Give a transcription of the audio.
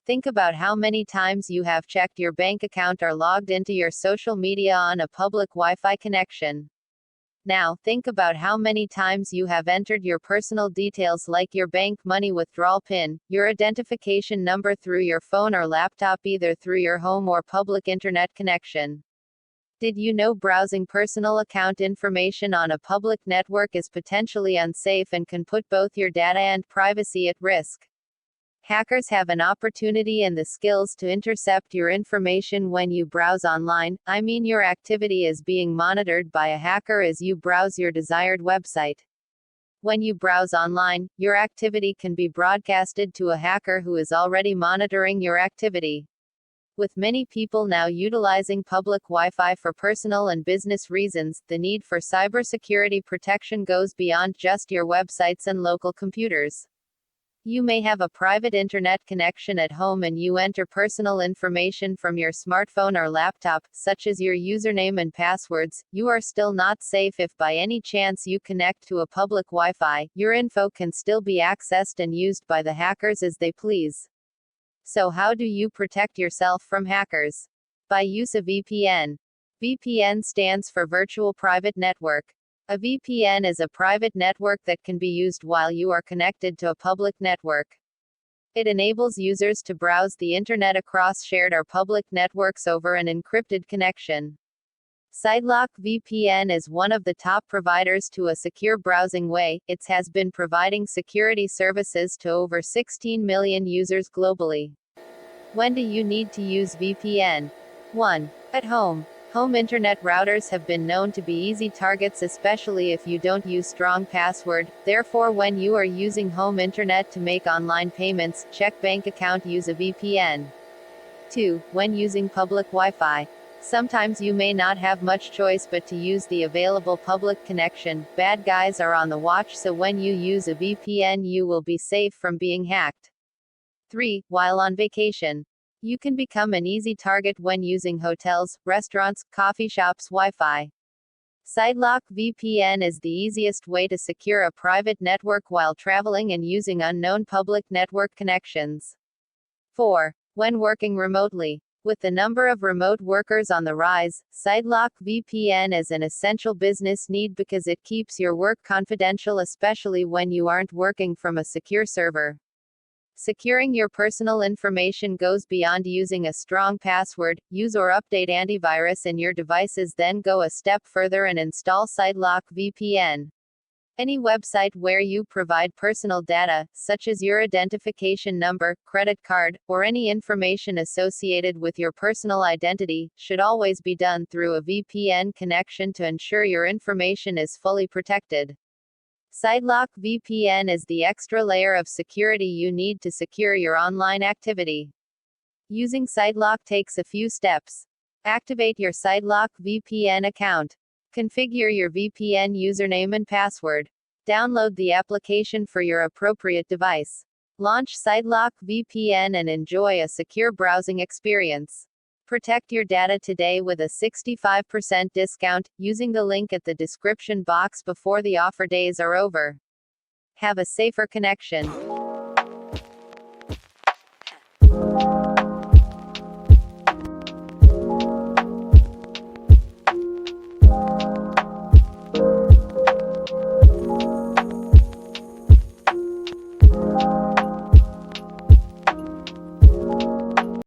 Think about how many times you have checked your bank account or logged into your social media on a public Wi-Fi connection. Now, think about how many times you have entered your personal details like your bank money withdrawal PIN, your identification number through your phone or laptop either through your home or public internet connection. Did you know browsing personal account information on a public network is potentially unsafe and can put both your data and privacy at risk? Hackers have an opportunity and the skills to intercept your information when you browse online. I mean, your activity is being monitored by a hacker as you browse your desired website. When you browse online, your activity can be broadcasted to a hacker who is already monitoring your activity. With many people now utilizing public Wi-Fi for personal and business reasons, the need for cybersecurity protection goes beyond just your websites and local computers. You may have a private internet connection at home and you enter personal information from your smartphone or laptop, such as your username and passwords. You are still not safe if by any chance you connect to a public Wi-Fi. Your info can still be accessed and used by the hackers as they please. So how do you protect yourself from hackers? By use of VPN. VPN stands for Virtual Private Network. A VPN is a private network that can be used while you are connected to a public network. It enables users to browse the internet across shared or public networks over an encrypted connection. Sitelock VPN is one of the top providers to a secure browsing way. It has been providing security services to over 16 million users globally. When do you need to use VPN? 1. At home. Home internet routers have been known to be easy targets, especially if you don't use strong password. Therefore, when you are using home internet to make online payments, check bank account, use a VPN. 2. When using public Wi-Fi. Sometimes you may not have much choice but to use the available public connection. Bad guys are on the watch, so when you use a VPN you will be safe from being hacked. 3. While on vacation. You can become an easy target when using hotels, restaurants, coffee shops Wi-Fi. Sitelock VPN is the easiest way to secure a private network while traveling and using unknown public network connections. 4. When working remotely. With the number of remote workers on the rise, Sitelock VPN is an essential business need because it keeps your work confidential, especially when you aren't working from a secure server. Securing your personal information goes beyond using a strong password. Use or update antivirus in your devices, then go a step further and install Sitelock VPN. Any website where you provide personal data, such as your identification number, credit card, or any information associated with your personal identity, should always be done through a VPN connection to ensure your information is fully protected. Sitelock VPN is the extra layer of security you need to secure your online activity. Using Sitelock takes a few steps. Activate your Sitelock VPN account. Configure your VPN username and password. Download the application for your appropriate device. Launch Sitelock VPN and enjoy a secure browsing experience. Protect your data today with a 65% discount, using the link at the description box before the offer days are over. Have a safer connection.